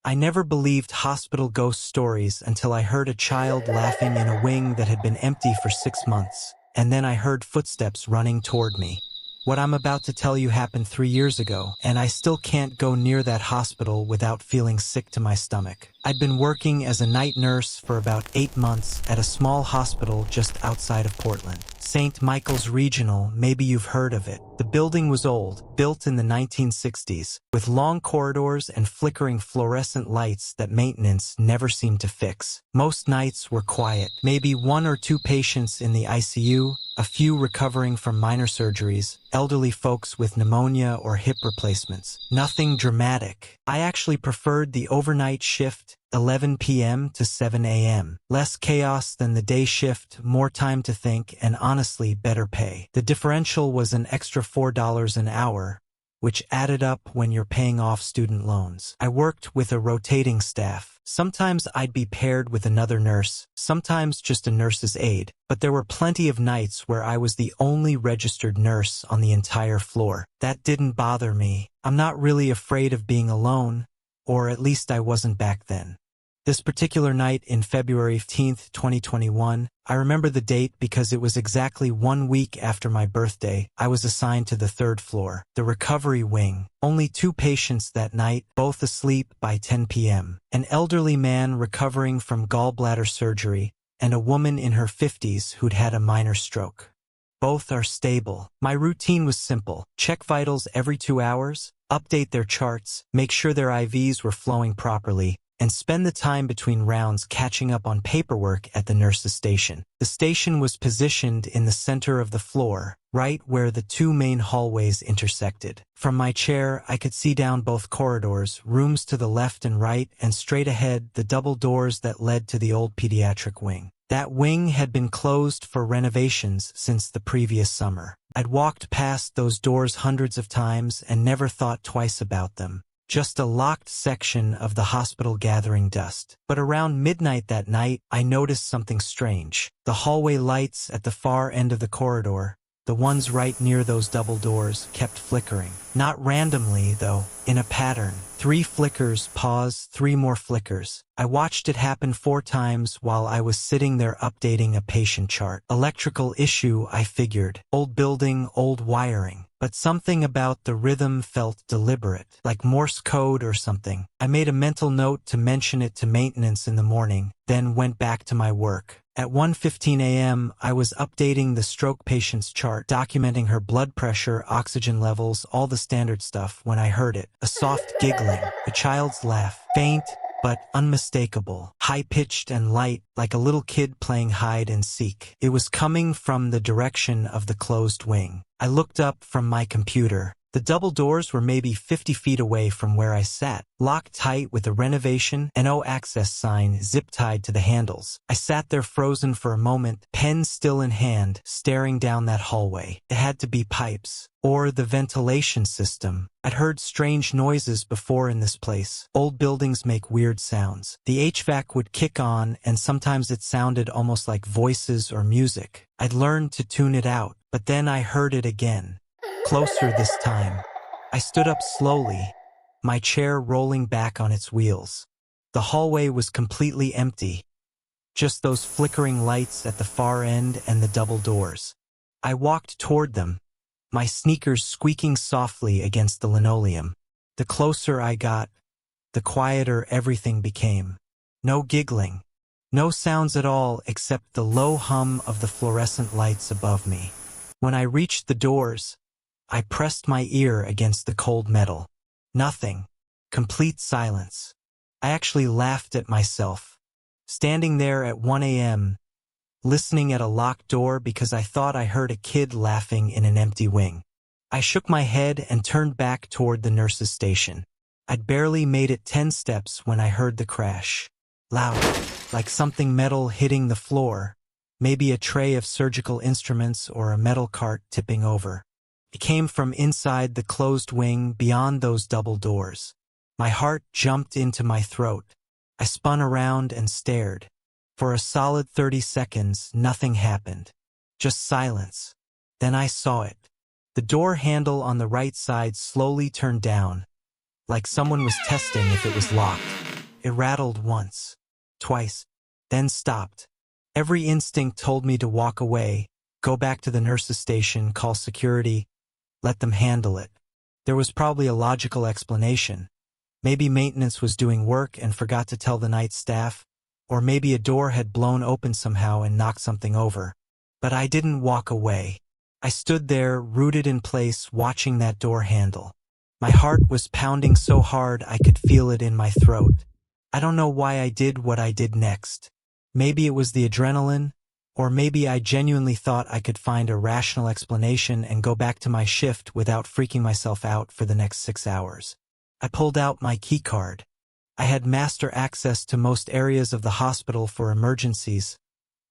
I never believed hospital ghost stories until I heard a child laughing in a wing that had been empty for 6 months, and then I heard footsteps running toward me. What I'm about to tell you happened 3 years ago, and I still can't go near that hospital without feeling sick to my stomach. I'd been working as a night nurse for about 8 months at a small hospital just outside of Portland. St. Michael's Regional, maybe you've heard of it. The building was old, built in the 1960s, with long corridors and flickering fluorescent lights that maintenance never seemed to fix. Most nights were quiet, maybe 1 or 2 patients in the ICU, a few recovering from minor surgeries, elderly folks with pneumonia or hip replacements. Nothing dramatic. I actually preferred the overnight shift, 11 p.m. to 7 a.m. Less chaos than the day shift, more time to think, and honestly better pay. The differential was an extra $4 an hour, which added up when you're paying off student loans. I worked with a rotating staff. Sometimes I'd be paired with another nurse, sometimes just a nurse's aide, but there were plenty of nights where I was the only registered nurse on the entire floor. That didn't bother me. I'm not really afraid of being alone, or at least I wasn't back then. This particular night in February 15th, 2021, I remember the date because it was exactly 1 week after my birthday. I was assigned to the 3rd floor, the recovery wing. Only 2 patients that night, both asleep by 10 p.m. An elderly man recovering from gallbladder surgery and a woman in her 50s who'd had a minor stroke. Both are stable. My routine was simple. Check vitals every 2 hours, update their charts, make sure their IVs were flowing properly, and spend the time between rounds catching up on paperwork at the nurse's station. The station was positioned in the center of the floor, right where the 2 main hallways intersected. From my chair, I could see down both corridors, rooms to the left and right, and straight ahead, the double doors that led to the old pediatric wing. That wing had been closed for renovations since the previous summer. I'd walked past those doors hundreds of times and never thought twice about them. Just a locked section of the hospital gathering dust. But around midnight that night, I noticed something strange. The hallway lights at the far end of the corridor, the ones right near those double doors, kept flickering. Not randomly, though, in a pattern. 3 flickers, pause, 3 more flickers. I watched it happen 4 times while I was sitting there updating a patient chart. Electrical issue, I figured. Old building, old wiring. But something about the rhythm felt deliberate, like Morse code or something. I made a mental note to mention it to maintenance in the morning, then went back to my work. At 1:15 a.m., I was updating the stroke patient's chart, documenting her blood pressure, oxygen levels, all the standard stuff, when I heard it. A soft giggling, a child's laugh, faint but unmistakable, high-pitched and light, like a little kid playing hide and seek. It was coming from the direction of the closed wing. I looked up from my computer. The double doors were maybe 50 feet away from where I sat, locked tight with a renovation and no access sign zip-tied to the handles. I sat there frozen for a moment, pen still in hand, staring down that hallway. It had to be pipes. Or the ventilation system. I'd heard strange noises before in this place. Old buildings make weird sounds. The HVAC would kick on, and sometimes it sounded almost like voices or music. I'd learned to tune it out, but then I heard it again. Closer this time. I stood up slowly, my chair rolling back on its wheels. The hallway was completely empty. Just those flickering lights at the far end and the double doors. I walked toward them, my sneakers squeaking softly against the linoleum. The closer I got, the quieter everything became. No giggling. No sounds at all except the low hum of the fluorescent lights above me. When I reached the doors, I pressed my ear against the cold metal. Nothing. Complete silence. I actually laughed at myself. Standing there at 1 a.m., listening at a locked door because I thought I heard a kid laughing in an empty wing. I shook my head and turned back toward the nurse's station. I'd barely made it 10 steps when I heard the crash. Loud, like something metal hitting the floor, maybe a tray of surgical instruments or a metal cart tipping over. It came from inside the closed wing beyond those double doors. My heart jumped into my throat. I spun around and stared. For a solid 30 seconds, nothing happened. Just silence. Then I saw it. The door handle on the right side slowly turned down, like someone was testing if it was locked. It rattled once, twice, then stopped. Every instinct told me to walk away, go back to the nurse's station, call security, let them handle it. There was probably a logical explanation. Maybe maintenance was doing work and forgot to tell the night staff, or maybe a door had blown open somehow and knocked something over. But I didn't walk away. I stood there, rooted in place, watching that door handle. My heart was pounding so hard I could feel it in my throat. I don't know why I did what I did next. Maybe it was the adrenaline, or maybe I genuinely thought I could find a rational explanation and go back to my shift without freaking myself out for the next 6 hours. I pulled out my keycard. I had master access to most areas of the hospital for emergencies,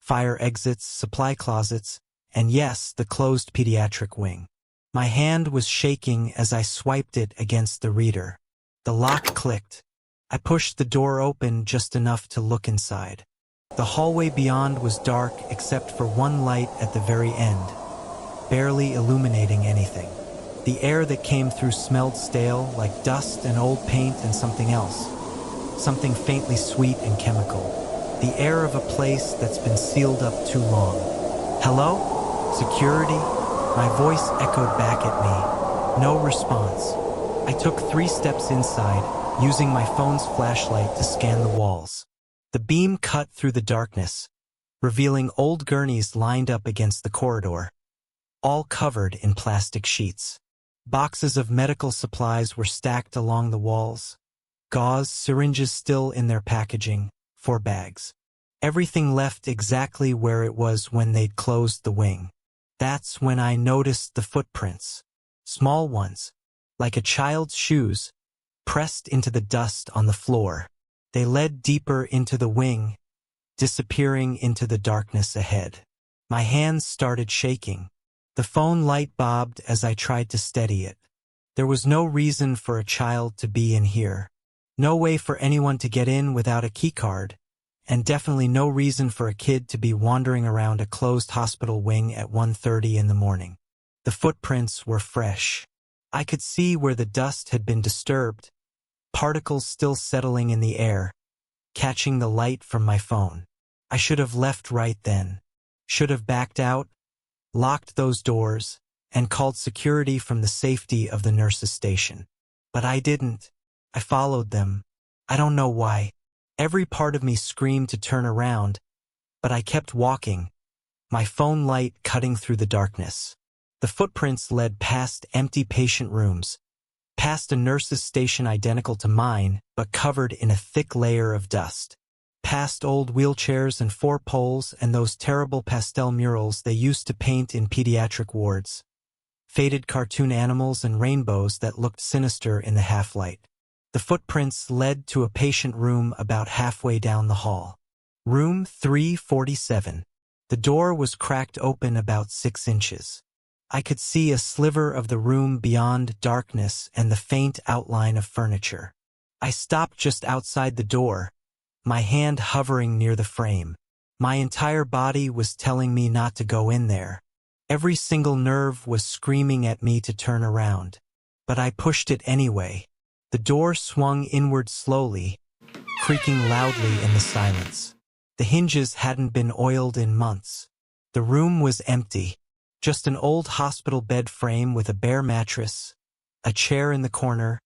fire exits, supply closets, and yes, the closed pediatric wing. My hand was shaking as I swiped it against the reader. The lock clicked. I pushed the door open just enough to look inside. The hallway beyond was dark except for one light at the very end, barely illuminating anything. The air that came through smelled stale, like dust and old paint and something else. Something faintly sweet and chemical. The air of a place that's been sealed up too long. Hello? Security? My voice echoed back at me. No response. I took 3 steps inside, using my phone's flashlight to scan the walls. The beam cut through the darkness, revealing old gurneys lined up against the corridor, all covered in plastic sheets. Boxes of medical supplies were stacked along the walls, gauze, syringes still in their packaging, 4 bags. Everything left exactly where it was when they'd closed the wing. That's when I noticed the footprints, small ones, like a child's shoes, pressed into the dust on the floor. They led deeper into the wing, disappearing into the darkness ahead. My hands started shaking. The phone light bobbed as I tried to steady it. There was no reason for a child to be in here. No way for anyone to get in without a keycard, and definitely no reason for a kid to be wandering around a closed hospital wing at 1:30 in the morning. The footprints were fresh. I could see where the dust had been disturbed, particles still settling in the air, catching the light from my phone. I should have left right then. Should have backed out, locked those doors, and called security from the safety of the nurse's station. But I didn't. I followed them. I don't know why. Every part of me screamed to turn around, but I kept walking, my phone light cutting through the darkness. The footprints led past empty patient rooms, past a nurse's station identical to mine, but covered in a thick layer of dust, past old wheelchairs and 4 poles and those terrible pastel murals they used to paint in pediatric wards, faded cartoon animals and rainbows that looked sinister in the half-light. The footprints led to a patient room about halfway down the hall. Room 347. The door was cracked open about 6 inches. I could see a sliver of the room beyond darkness and the faint outline of furniture. I stopped just outside the door, my hand hovering near the frame. My entire body was telling me not to go in there. Every single nerve was screaming at me to turn around. But I pushed it anyway. The door swung inward slowly, creaking loudly in the silence. The hinges hadn't been oiled in months. The room was empty. Just an old hospital bed frame with a bare mattress, a chair in the corner,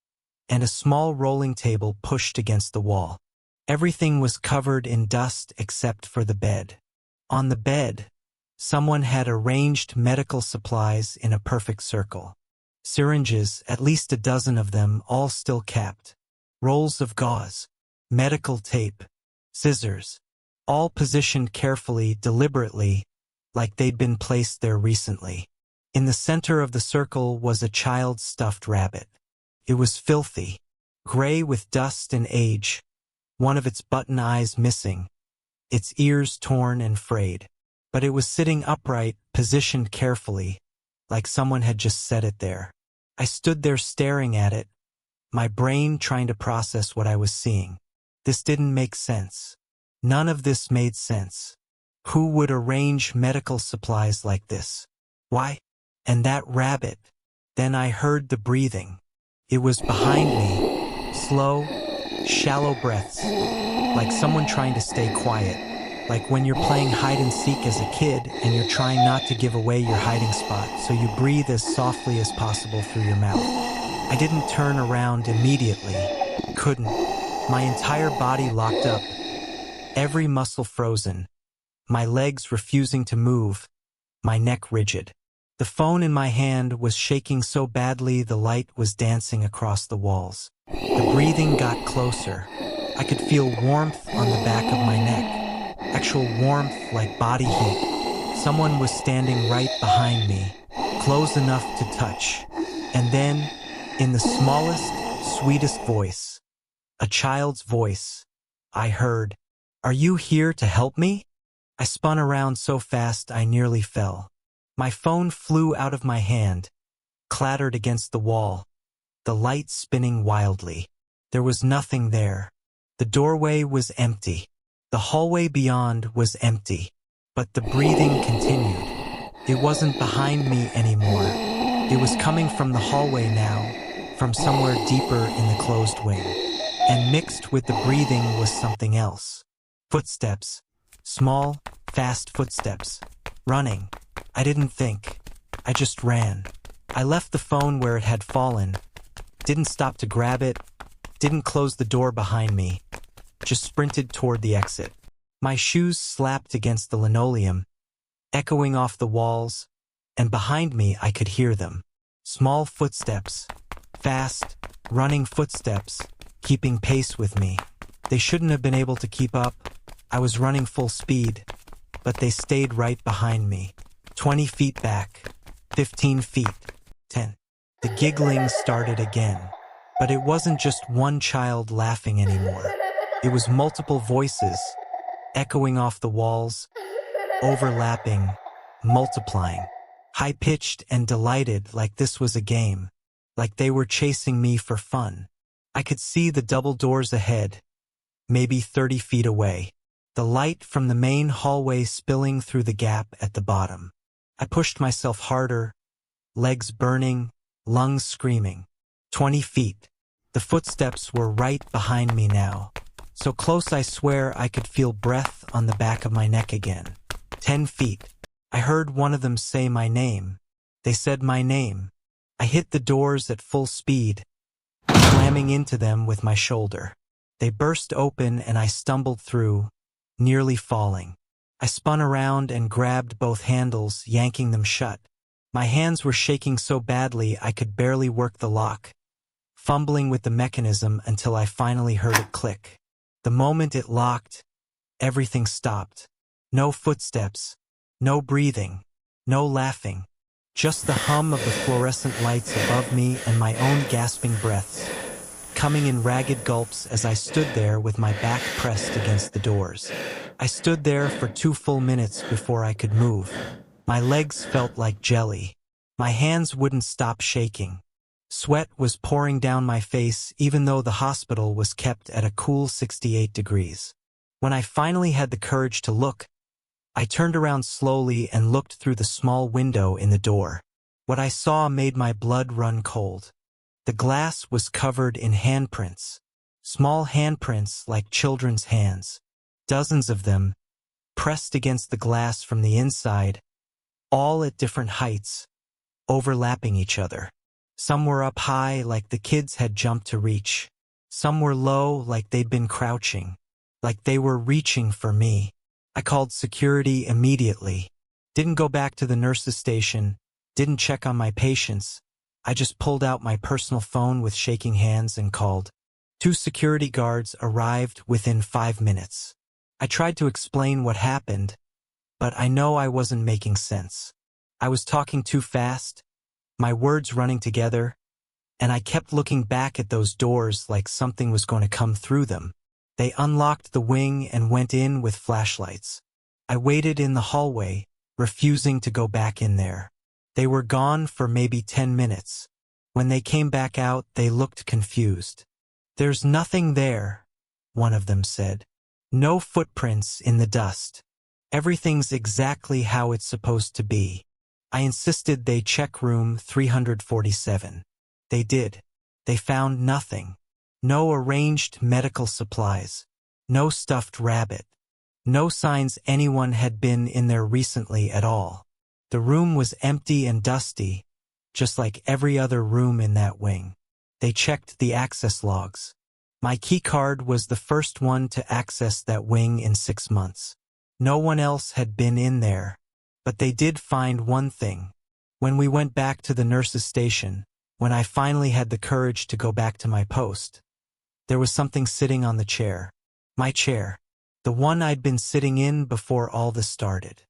and a small rolling table pushed against the wall. Everything was covered in dust except for the bed. On the bed, someone had arranged medical supplies in a perfect circle. Syringes, at least a dozen of them, all still capped. Rolls of gauze, medical tape, scissors, all positioned carefully, deliberately, like they'd been placed there recently. In the center of the circle was a child's stuffed rabbit. It was filthy, gray with dust and age, one of its button eyes missing, its ears torn and frayed. But it was sitting upright, positioned carefully, like someone had just set it there. I stood there staring at it, my brain trying to process what I was seeing. This didn't make sense. None of this made sense. Who would arrange medical supplies like this? Why? And that rabbit. Then I heard the breathing. It was behind me, slow, Shallow breaths, like someone trying to stay quiet. Like when you're playing hide and seek as a kid and you're trying not to give away your hiding spot, so you breathe as softly as possible through your mouth. I didn't turn around immediately. Couldn't. My entire body locked up, every muscle frozen, my legs refusing to move, my neck rigid. The phone in my hand was shaking so badly the light was dancing across the walls. The breathing got closer. I could feel warmth on the back of my neck. Actual warmth like body heat. Someone was standing right behind me, close enough to touch. And then, in the smallest, sweetest voice, a child's voice, I heard, "Are you here to help me?" I spun around so fast I nearly fell. My phone flew out of my hand, clattered against the wall, the light spinning wildly. There was nothing there. The doorway was empty. The hallway beyond was empty. But the breathing continued. It wasn't behind me anymore. It was coming from the hallway now, from somewhere deeper in the closed wing. And mixed with the breathing was something else. Footsteps. Small, fast footsteps. Running. I didn't think. I just ran. I left the phone where it had fallen. Didn't stop to grab it. Didn't close the door behind me. Just sprinted toward the exit. My shoes slapped against the linoleum, echoing off the walls, and behind me I could hear them. Small footsteps. Fast, running footsteps, keeping pace with me. They shouldn't have been able to keep up. I was running full speed, but they stayed right behind me. 20 feet back, 15 feet, 10. The giggling started again. But it wasn't just one child laughing anymore. It was multiple voices, echoing off the walls, overlapping, multiplying. High-pitched and delighted like this was a game, like they were chasing me for fun. I could see the double doors ahead, maybe 30 feet away. The light from the main hallway spilling through the gap at the bottom. I pushed myself harder, legs burning, lungs screaming. 20 feet. The footsteps were right behind me now. So close I swear I could feel breath on the back of my neck again. 10 feet. I heard one of them say my name. They said my name. I hit the doors at full speed, slamming into them with my shoulder. They burst open and I stumbled through, nearly falling. I spun around and grabbed both handles, yanking them shut. My hands were shaking so badly I could barely work the lock, fumbling with the mechanism until I finally heard it click. The moment it locked, everything stopped. No footsteps, no breathing, no laughing. Just the hum of the fluorescent lights above me and my own gasping breaths, coming in ragged gulps as I stood there with my back pressed against the doors. I stood there for 2 full minutes before I could move. My legs felt like jelly. My hands wouldn't stop shaking. Sweat was pouring down my face even though the hospital was kept at a cool 68 degrees. When I finally had the courage to look, I turned around slowly and looked through the small window in the door. What I saw made my blood run cold. The glass was covered in handprints. Small handprints like children's hands. Dozens of them, pressed against the glass from the inside, all at different heights, overlapping each other. Some were up high like the kids had jumped to reach. Some were low like they'd been crouching, like they were reaching for me. I called security immediately. Didn't go back to the nurse's station, didn't check on my patients. I just pulled out my personal phone with shaking hands and called. 2 security guards arrived within 5 minutes. I tried to explain what happened, but I know I wasn't making sense. I was talking too fast, my words running together, and I kept looking back at those doors like something was going to come through them. They unlocked the wing and went in with flashlights. I waited in the hallway, refusing to go back in there. They were gone for maybe 10 minutes. When they came back out, they looked confused. "There's nothing there," one of them said. "No footprints in the dust. Everything's exactly how it's supposed to be." I insisted they check room 347. They did. They found nothing. No arranged medical supplies. No stuffed rabbit. No signs anyone had been in there recently at all. The room was empty and dusty, just like every other room in that wing. They checked the access logs. My key card was the first one to access that wing in 6 months. No one else had been in there, but they did find one thing. When we went back to the nurse's station, when I finally had the courage to go back to my post, there was something sitting on the chair. My chair. The one I'd been sitting in before all this started.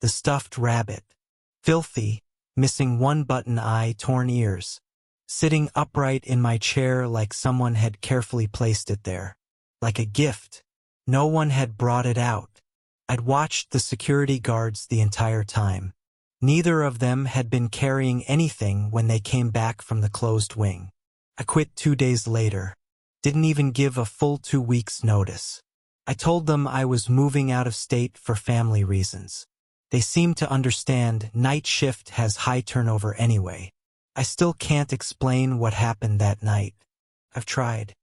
The stuffed rabbit. Filthy, missing one button eye, torn ears. Sitting upright in my chair like someone had carefully placed it there. Like a gift. No one had brought it out. I'd watched the security guards the entire time. Neither of them had been carrying anything when they came back from the closed wing. I quit 2 days later. Didn't even give a full 2 weeks' notice. I told them I was moving out of state for family reasons. They seemed to understand night shift has high turnover anyway. I still can't explain what happened that night. I've tried.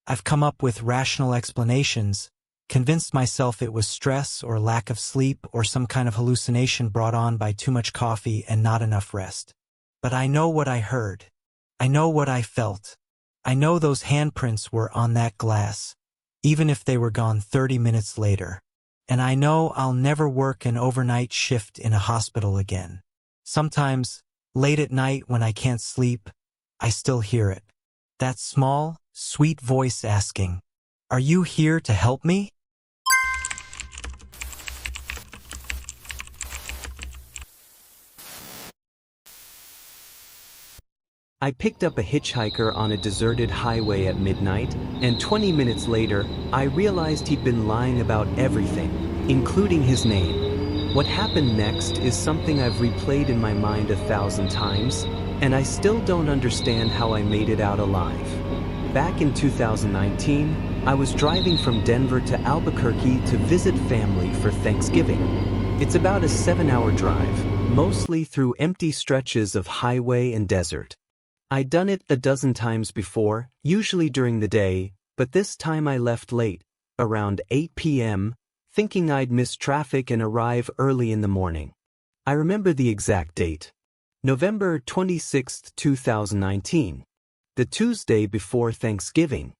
I've come up with rational explanations, convinced myself it was stress or lack of sleep or some kind of hallucination brought on by too much coffee and not enough rest. But I know what I heard. I know what I felt. I know those handprints were on that glass, even if they were gone 30 minutes later. And I know I'll never work an overnight shift in a hospital again. Sometimes, late at night when I can't sleep, I still hear it. That small, sweet voice asking, "Are you here to help me?" I picked up a hitchhiker on a deserted highway at midnight, and 20 minutes later, I realized he'd been lying about everything, including his name. What happened next is something I've replayed in my mind 1,000 times, and I still don't understand how I made it out alive. Back in 2019, I was driving from Denver to Albuquerque to visit family for Thanksgiving. It's about a 7-hour drive, mostly through empty stretches of highway and desert. I'd done it a dozen times before, usually during the day, but this time I left late, around 8 p.m., thinking I'd miss traffic and arrive early in the morning. I remember the exact date. November 26, 2019. The Tuesday before Thanksgiving.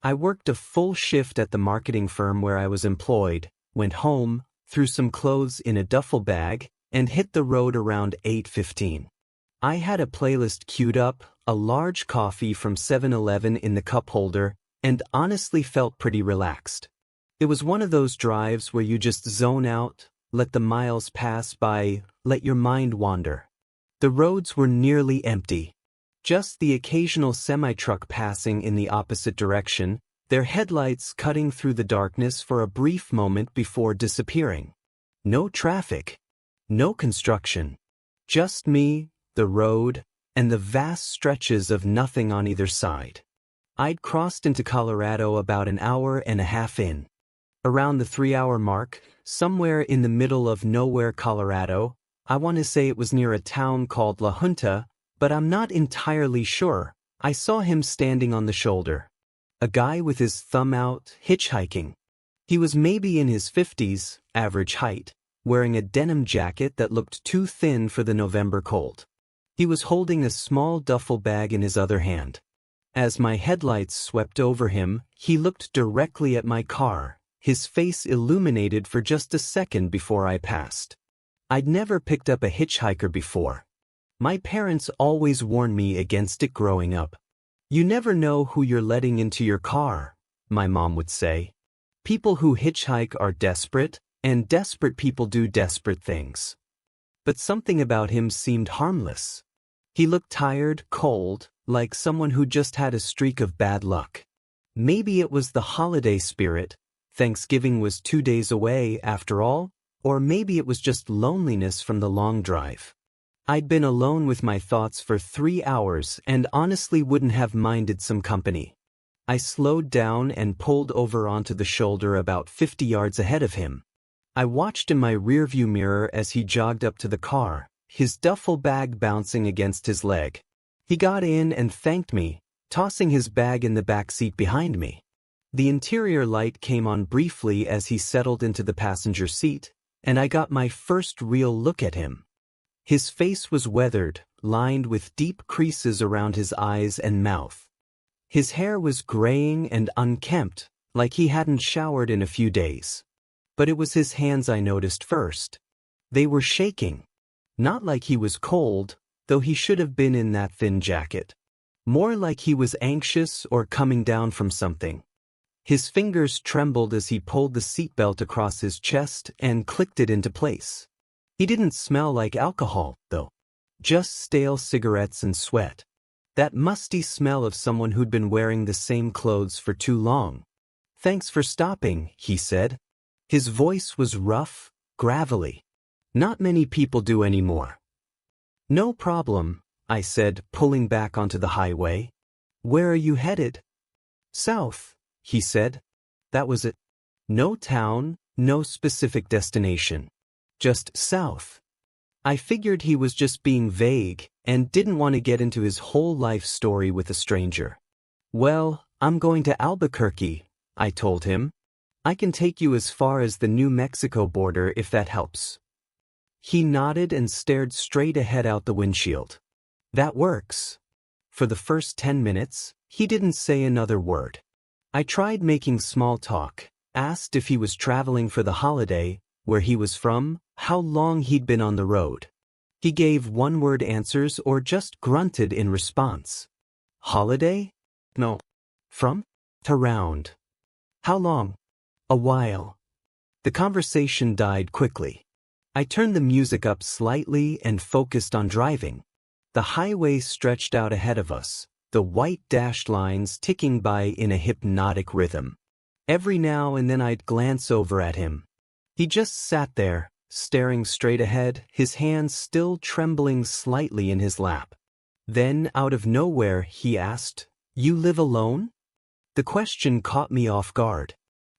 I worked a full shift at the marketing firm where I was employed, went home, threw some clothes in a duffel bag, and hit the road around 8:15. I had a playlist queued up, a large coffee from 7-Eleven in the cup holder, and honestly felt pretty relaxed. It was one of those drives where you just zone out, let the miles pass by, let your mind wander. The roads were nearly empty. Just the occasional semi-truck passing in the opposite direction, their headlights cutting through the darkness for a brief moment before disappearing. No traffic. No construction. Just me, the road, and the vast stretches of nothing on either side. I'd crossed into Colorado about an hour and a half in. Around the 3-hour mark, somewhere in the middle of nowhere, Colorado, I want to say it was near a town called La Junta, but I'm not entirely sure. I saw him standing on the shoulder. A guy with his thumb out, hitchhiking. He was maybe in his 50s, average height, wearing a denim jacket that looked too thin for the November cold. He was holding a small duffel bag in his other hand. As my headlights swept over him, he looked directly at my car, his face illuminated for just a second before I passed. I'd never picked up a hitchhiker before. My parents always warned me against it growing up. "You never know who you're letting into your car," my mom would say. "People who hitchhike are desperate, and desperate people do desperate things." But something about him seemed harmless. He looked tired, cold, like someone who just had a streak of bad luck. Maybe it was the holiday spirit. Thanksgiving was 2 days away after all, or maybe it was just loneliness from the long drive. I'd been alone with my thoughts for 3 hours and honestly wouldn't have minded some company. I slowed down and pulled over onto the shoulder about 50 yards ahead of him. I watched in my rearview mirror as he jogged up to the car, his duffel bag bouncing against his leg. He got in and thanked me, tossing his bag in the back seat behind me. The interior light came on briefly as he settled into the passenger seat, and I got my first real look at him. His face was weathered, lined with deep creases around his eyes and mouth. His hair was graying and unkempt, like he hadn't showered in a few days. But it was his hands I noticed first. They were shaking. Not like he was cold, though he should have been in that thin jacket. More like he was anxious or coming down from something. His fingers trembled as he pulled the seatbelt across his chest and clicked it into place. He didn't smell like alcohol, though. Just stale cigarettes and sweat. That musty smell of someone who'd been wearing the same clothes for too long. "Thanks for stopping," he said. His voice was rough, gravelly. Not many people do anymore. "No problem," I said, pulling back onto the highway. "Where are you headed?" "South," he said. That was it. No town, no specific destination. Just south. I figured he was just being vague and didn't want to get into his whole life story with a stranger. "Well, I'm going to Albuquerque," I told him. "I can take you as far as the New Mexico border if that helps." He nodded and stared straight ahead out the windshield. "That works." For the first 10 minutes, he didn't say another word. I tried making small talk, asked if he was traveling for the holiday, where he was from, how long he'd been on the road. He gave one-word answers or just grunted in response. "Holiday? No. From? Around." "How long?" "A while." The conversation died quickly. I turned the music up slightly and focused on driving. The highway stretched out ahead of us, the white dashed lines ticking by in a hypnotic rhythm. Every now and then I'd glance over at him. He just sat there, staring straight ahead, his hands still trembling slightly in his lap. Then, out of nowhere, he asked, "You live alone?" The question caught me off guard.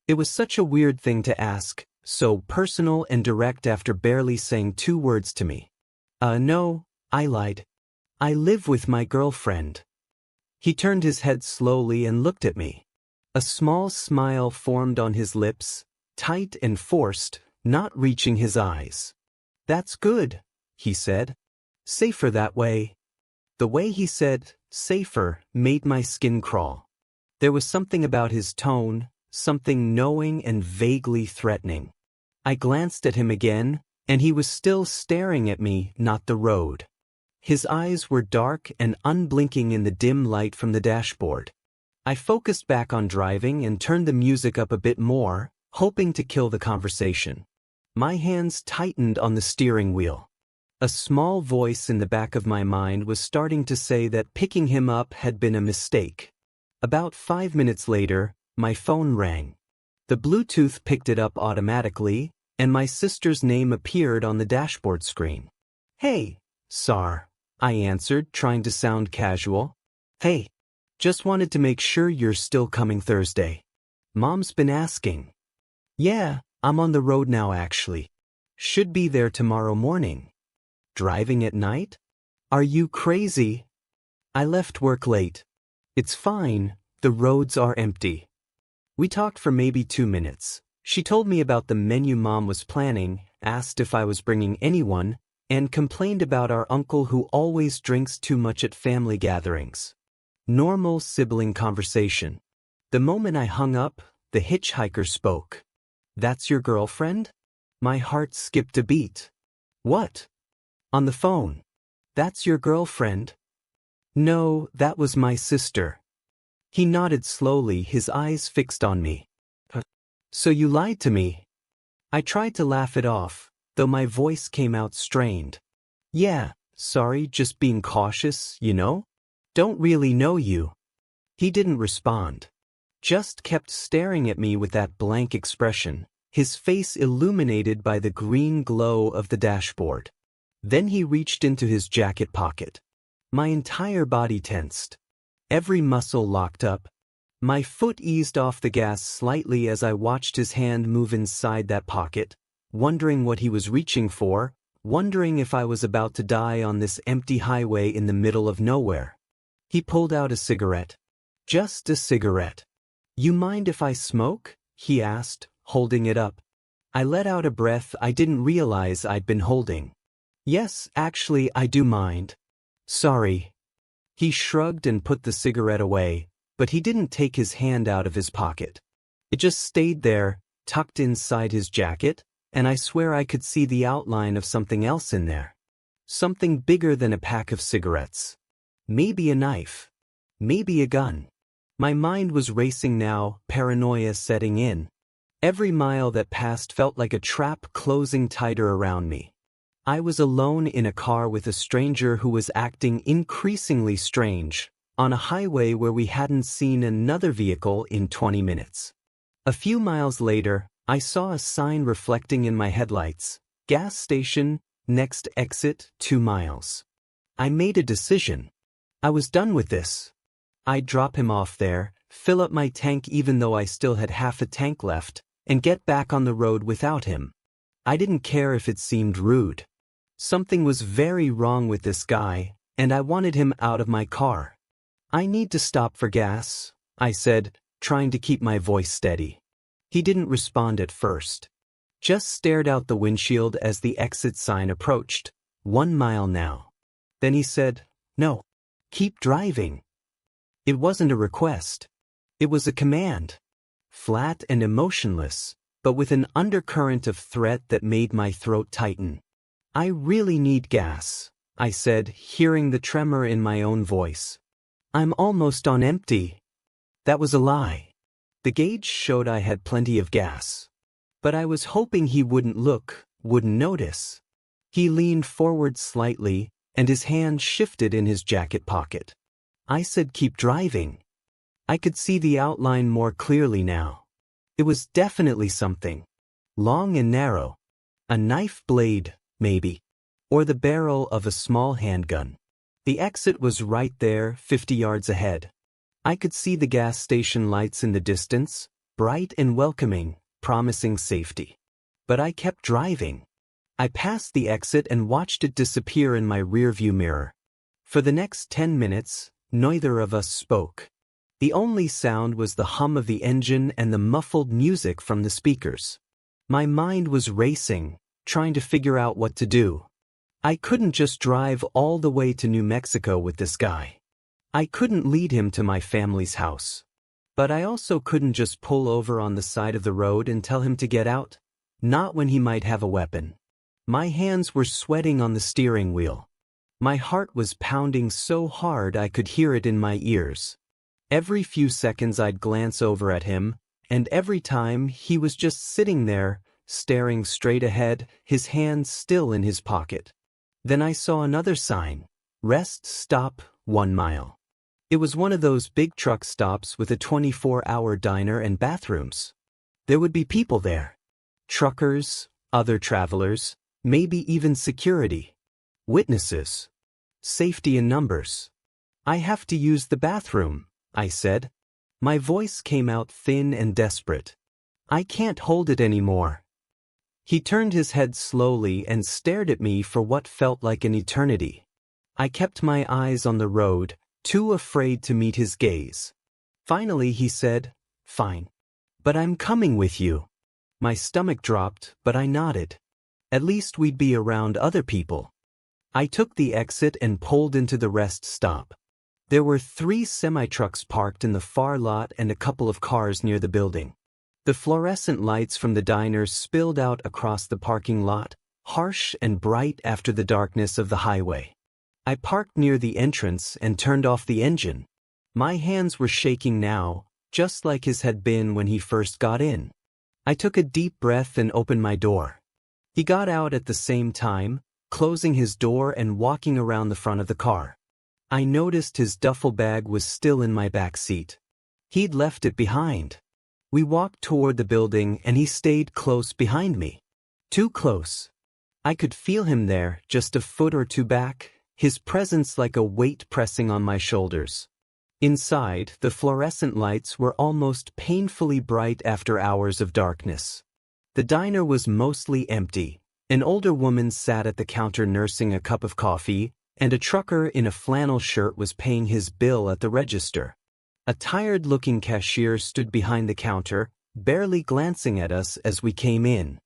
It was such a weird thing to ask, so personal and direct after barely saying 2 words to me. No," I lied. "I live with my girlfriend." He turned his head slowly and looked at me. A small smile formed on his lips, tight and forced, not reaching his eyes. "That's good," he said. "Safer that way." The way he said, "safer," made my skin crawl. There was something about his tone, something knowing and vaguely threatening. I glanced at him again, and he was still staring at me, not the road. His eyes were dark and unblinking in the dim light from the dashboard. I focused back on driving and turned the music up a bit more, hoping to kill the conversation. My hands tightened on the steering wheel. A small voice in the back of my mind was starting to say that picking him up had been a mistake. About 5 minutes later, my phone rang. The Bluetooth picked it up automatically, and my sister's name appeared on the dashboard screen. "Hey, Sar," I answered, trying to sound casual. "Hey, just wanted to make sure you're still coming Thursday. Mom's been asking." "Yeah, I'm on the road now actually. Should be there tomorrow morning." "Driving at night? Are you crazy?" "I left work late." "It's fine, the roads are empty." We talked for maybe 2 minutes. She told me about the menu Mom was planning, asked if I was bringing anyone, and complained about our uncle who always drinks too much at family gatherings. Normal sibling conversation. The moment I hung up, the hitchhiker spoke. "That's your girlfriend?" My heart skipped a beat. "What?" "On the phone. That's your girlfriend?" "No, that was my sister." He nodded slowly, his eyes fixed on me. "So you lied to me?" I tried to laugh it off, though my voice came out strained. "Yeah, sorry, just being cautious, you know? Don't really know you." He didn't respond. Just kept staring at me with that blank expression, his face illuminated by the green glow of the dashboard. Then he reached into his jacket pocket. My entire body tensed. Every muscle locked up. My foot eased off the gas slightly as I watched his hand move inside that pocket, wondering what he was reaching for, wondering if I was about to die on this empty highway in the middle of nowhere. He pulled out a cigarette, Just a cigarette. You mind if I smoke? He asked, holding it up. I let out a breath I didn't realize I'd been holding. Yes, actually, I do mind. Sorry. He shrugged and put the cigarette away, but he didn't take his hand out of his pocket. It just stayed there, tucked inside his jacket, and I swear I could see the outline of something else in there. Something bigger than a pack of cigarettes. Maybe a knife. Maybe a gun. My mind was racing now, paranoia setting in. Every mile that passed felt like a trap closing tighter around me. I was alone in a car with a stranger who was acting increasingly strange, on a highway where we hadn't seen another vehicle in 20 minutes. A few miles later, I saw a sign reflecting in my headlights. Gas station, next exit 2 miles. I made a decision. I was done with this. I'd drop him off there, fill up my tank even though I still had half a tank left, and get back on the road without him. I didn't care if it seemed rude. Something was very wrong with this guy, and I wanted him out of my car. I need to stop for gas, I said, trying to keep my voice steady. He didn't respond at first. Just stared out the windshield as the exit sign approached. 1 mile now. Then he said, "No. Keep driving." It wasn't a request. It was a command. Flat and emotionless, but with an undercurrent of threat that made my throat tighten. "I really need gas," I said, hearing the tremor in my own voice. "I'm almost on empty." That was a lie. The gauge showed I had plenty of gas. But I was hoping he wouldn't look, wouldn't notice. He leaned forward slightly, and his hand shifted in his jacket pocket. I said keep driving. I could see the outline more clearly now. It was definitely something. Long and narrow. A knife blade, maybe. Or the barrel of a small handgun. The exit was right there, 50 yards ahead. I could see the gas station lights in the distance, bright and welcoming, promising safety. But I kept driving. I passed the exit and watched it disappear in my rearview mirror. For the next 10 minutes, neither of us spoke. The only sound was the hum of the engine and the muffled music from the speakers. My mind was racing, trying to figure out what to do. I couldn't just drive all the way to New Mexico with this guy. I couldn't lead him to my family's house. But I also couldn't just pull over on the side of the road and tell him to get out, not when he might have a weapon. My hands were sweating on the steering wheel. My heart was pounding so hard I could hear it in my ears. Every few seconds I'd glance over at him, and every time he was just sitting there, staring straight ahead, his hands still in his pocket. Then I saw another sign. Rest stop, 1 mile. It was one of those big truck stops with a 24-hour diner and bathrooms. There would be people there. Truckers, other travelers, maybe even security. Witnesses. Safety in numbers. "I have to use the bathroom," I said. My voice came out thin and desperate. "I can't hold it anymore." He turned his head slowly and stared at me for what felt like an eternity. I kept my eyes on the road, too afraid to meet his gaze. Finally he said, "Fine. But I'm coming with you." My stomach dropped, but I nodded. At least we'd be around other people. I took the exit and pulled into the rest stop. There were 3 semi-trucks parked in the far lot and a couple of cars near the building. The fluorescent lights from the diner spilled out across the parking lot, harsh and bright after the darkness of the highway. I parked near the entrance and turned off the engine. My hands were shaking now, just like his had been when he first got in. I took a deep breath and opened my door. He got out at the same time, closing his door and walking around the front of the car. I noticed his duffel bag was still in my back seat. He'd left it behind. We walked toward the building and he stayed close behind me. Too close. I could feel him there, just a foot or two back, his presence like a weight pressing on my shoulders. Inside, the fluorescent lights were almost painfully bright after hours of darkness. The diner was mostly empty. An older woman sat at the counter nursing a cup of coffee, and a trucker in a flannel shirt was paying his bill at the register. A tired-looking cashier stood behind the counter, barely glancing at us as we came in.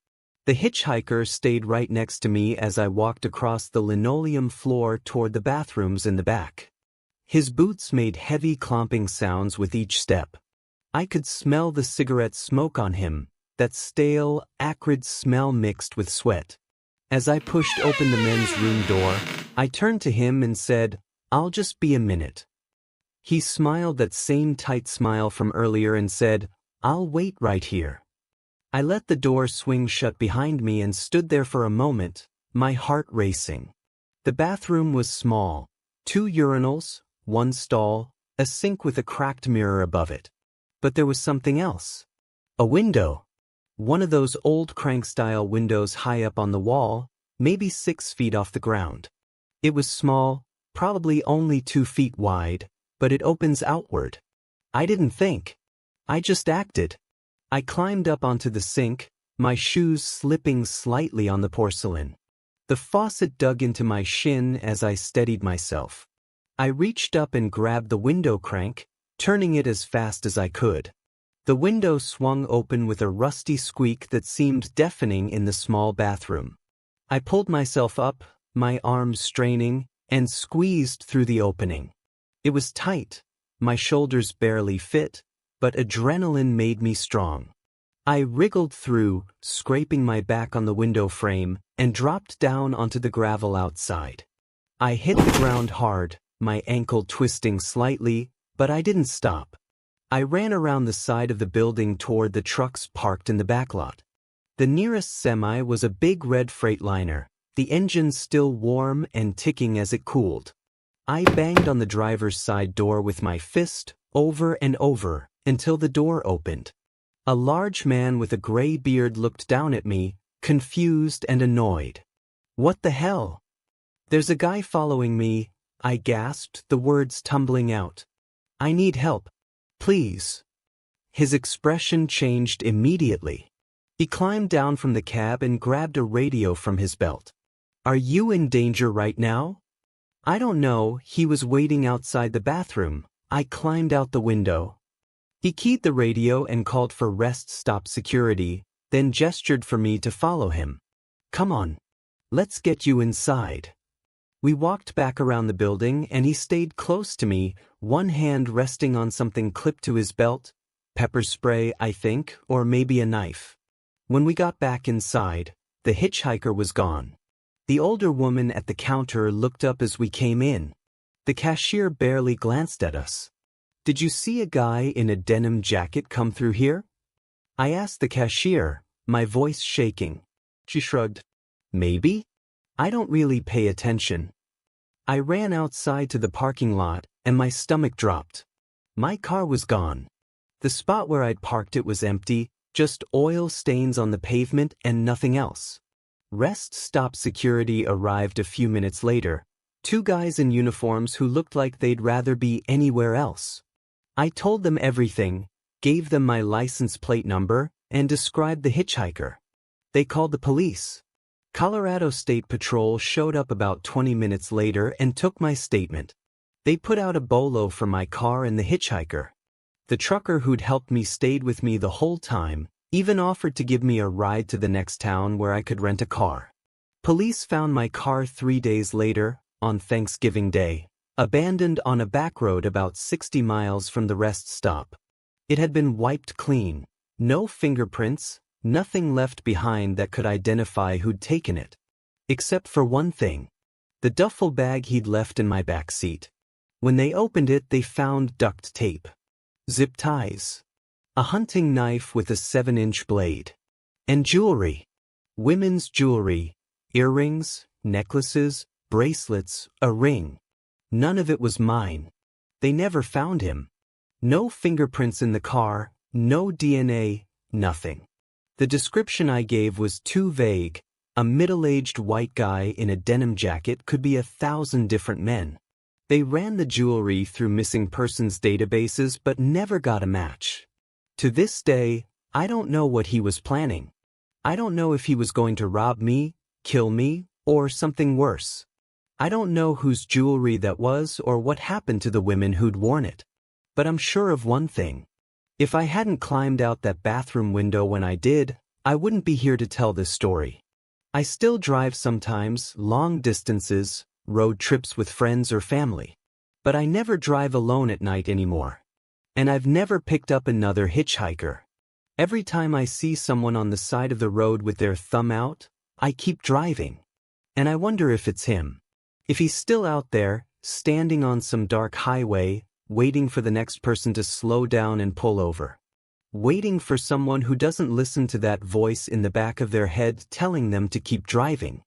The hitchhiker stayed right next to me as I walked across the linoleum floor toward the bathrooms in the back. His boots made heavy clomping sounds with each step. I could smell the cigarette smoke on him, that stale, acrid smell mixed with sweat. As I pushed open the men's room door, I turned to him and said, "I'll just be a minute." He smiled that same tight smile from earlier and said, "I'll wait right here." I let the door swing shut behind me and stood there for a moment, my heart racing. The bathroom was small, 2 urinals, 1 stall, a sink with a cracked mirror above it. But there was something else. A window. One of those old crank-style windows high up on the wall, maybe 6 feet off the ground. It was small, probably only 2 feet wide, but it opens outward. I didn't think. I just acted. I climbed up onto the sink, my shoes slipping slightly on the porcelain. The faucet dug into my shin as I steadied myself. I reached up and grabbed the window crank, turning it as fast as I could. The window swung open with a rusty squeak that seemed deafening in the small bathroom. I pulled myself up, my arms straining, and squeezed through the opening. It was tight, my shoulders barely fit, but adrenaline made me strong. I wriggled through, scraping my back on the window frame, and dropped down onto the gravel outside. I hit the ground hard, my ankle twisting slightly, but I didn't stop. I ran around the side of the building toward the trucks parked in the backlot. The nearest semi was a big red Freightliner, the engine still warm and ticking as it cooled. I banged on the driver's side door with my fist, over and over, until the door opened. A large man with a gray beard looked down at me, confused and annoyed. "What the hell?" "There's a guy following me," I gasped, the words tumbling out. "I need help. Please." His expression changed immediately. He climbed down from the cab and grabbed a radio from his belt. "Are you in danger right now?" "I don't know." He was waiting outside the bathroom. I climbed out the window. He keyed the radio and called for rest stop security, then gestured for me to follow him. "Come on. Let's get you inside." We walked back around the building and he stayed close to me, one hand resting on something clipped to his belt, pepper spray, I think, or maybe a knife. When we got back inside, the hitchhiker was gone. The older woman at the counter looked up as we came in. The cashier barely glanced at us. "Did you see a guy in a denim jacket come through here?" I asked the cashier, my voice shaking. She shrugged. "Maybe. I don't really pay attention." I ran outside to the parking lot, and my stomach dropped. My car was gone. The spot where I'd parked it was empty, just oil stains on the pavement and nothing else. Rest stop security arrived a few minutes later, 2 guys in uniforms who looked like they'd rather be anywhere else. I told them everything, gave them my license plate number, and described the hitchhiker. They called the police. Colorado State Patrol showed up about 20 minutes later and took my statement. They put out a bolo for my car and the hitchhiker. The trucker who'd helped me stayed with me the whole time, even offered to give me a ride to the next town where I could rent a car. Police found my car 3 days later, on Thanksgiving Day, abandoned on a back road about 60 miles from the rest stop. It had been wiped clean, no fingerprints, nothing left behind that could identify who'd taken it. Except for one thing. The duffel bag he'd left in my back seat. When they opened it, they found duct tape, zip ties, a hunting knife with a 7-inch blade, and jewelry. Women's jewelry, earrings, necklaces, bracelets, a ring. None of it was mine. They never found him. No fingerprints in the car, no DNA, nothing. The description I gave was too vague. A middle-aged white guy in a denim jacket could be 1,000 different men. They ran the jewelry through missing persons databases but never got a match. To this day, I don't know what he was planning. I don't know if he was going to rob me, kill me, or something worse. I don't know whose jewelry that was or what happened to the women who'd worn it. But I'm sure of one thing. If I hadn't climbed out that bathroom window when I did, I wouldn't be here to tell this story. I still drive sometimes, long distances, road trips with friends or family. But I never drive alone at night anymore. And I've never picked up another hitchhiker. Every time I see someone on the side of the road with their thumb out, I keep driving. And I wonder if it's him. If he's still out there, standing on some dark highway, waiting for the next person to slow down and pull over. Waiting for someone who doesn't listen to that voice in the back of their head telling them to keep driving.